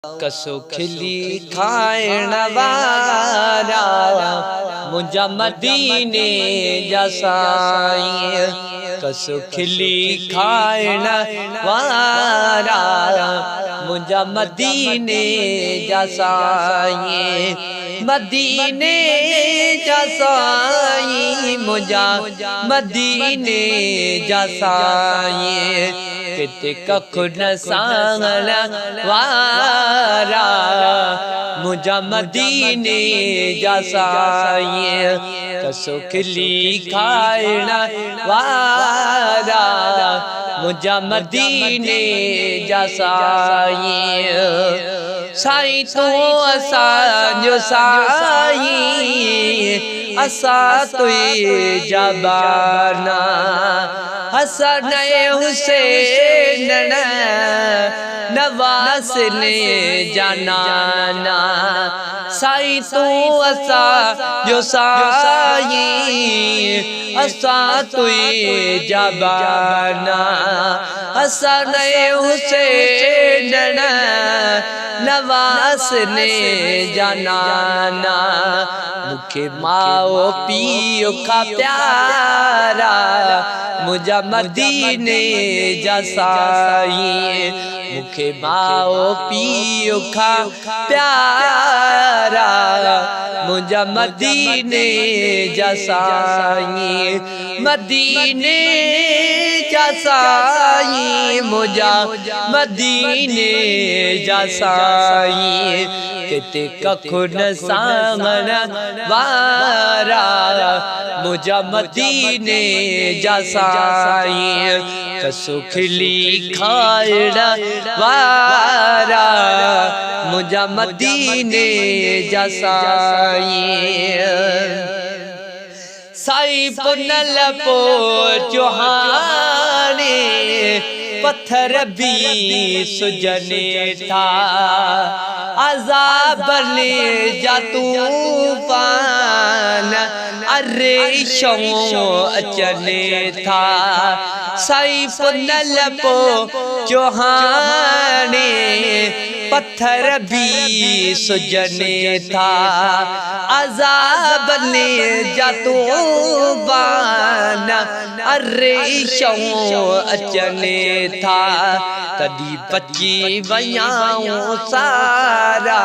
कसो खिली खाइण वारा मुंहिंजा मदीने जा साईं। कसो खिली खाइण वारा मुंहिंजा मदीने जा साईं। मदीने जा साईं मुंहिंजा मदीने जा साईं। किते कखु न साङण वारा मुंहिंजा मदीने जा साईं। कसो खिली खाइण वारा मुंहिंजा मदीने जा साईं। साईं तूं असांजो साईं, असां तुंहिंजा बाना। हसन हुसैन नवाज़िन जा नाना। साईं तूं असांजो साईं, असां तुंहिंजा बाना। हसन हुसैन नवाज़िन जा नाना। मूंखे माओ पीउ खां प्यारा मुंहिंजा मदीने जा साईं। मूंखे माओ पीउ खां प्यारा मुंहिंजा मदीने जा साईं। मदीने जा साईं मुंहिंजा मदीने जा साईं। किते कखु न साङण वारा मुंहिंजा मदीने जा साईं। कसो खिली खाइण वारा मुंहिंजा मदीने जा साईं। साईं पुनल पो चौहाने पत्थर भी सुजने था। अज़ाबने जा तूफान अरेशों अचने था। साईं पुनल पो चौहाने पत्थर भी सुजने था। अज़ाबने जा तूफान अरेशों अचने था। तॾहिं बची वञाऊं सारा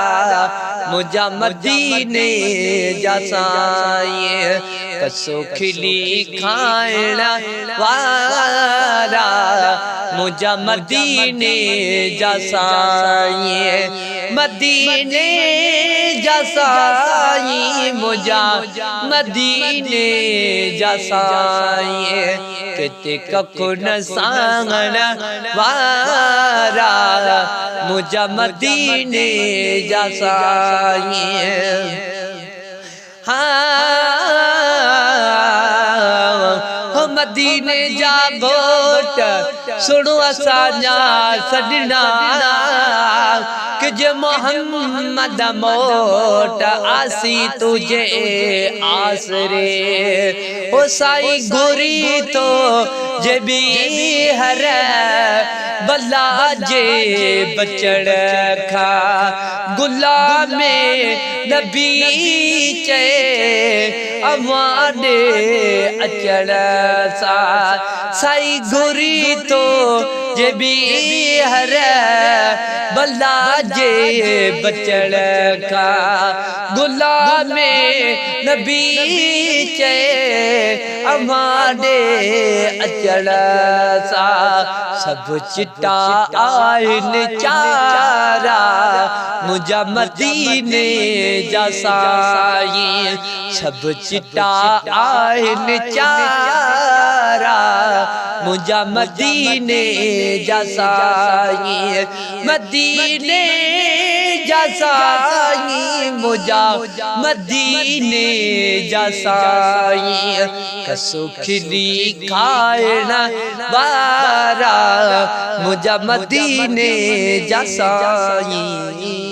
मुंहिंजा मदीने जा साईं। कसो खिली खाइण वारा मुंहिंजा मदीने जा साईं। मदीने जा साईं मुंहिंजा मदीने जा साईं। किते कखु न साङण वारा मुंहिंजा मदीने जा साईं। हाँ मदीने जा घोट सुणो असांजा सजना। कि जे मोहम्मद मोट आसी तुझे आसरे। ओ साईं घुरी तो जे भी हर बला जे बचड़ खा। गुलामे नबी चे अवाने अचड़ सा। साईं घुरी तो जे भी हर बला जे बचड़ खा। गुलामे नबी चे अवाने अचड़ सा। सब चिट्टा आहिनि चारा मुंहिंजा मदीने जा साईं। सब चिट्टा आहिनि चारा मुंहिंजा मदीने जा साईं। मदीने जा साईं मुंहिंजा मदीने जा साईं। कसो खिली खाइण वारा मुंहिंजा मदीने जा साईं।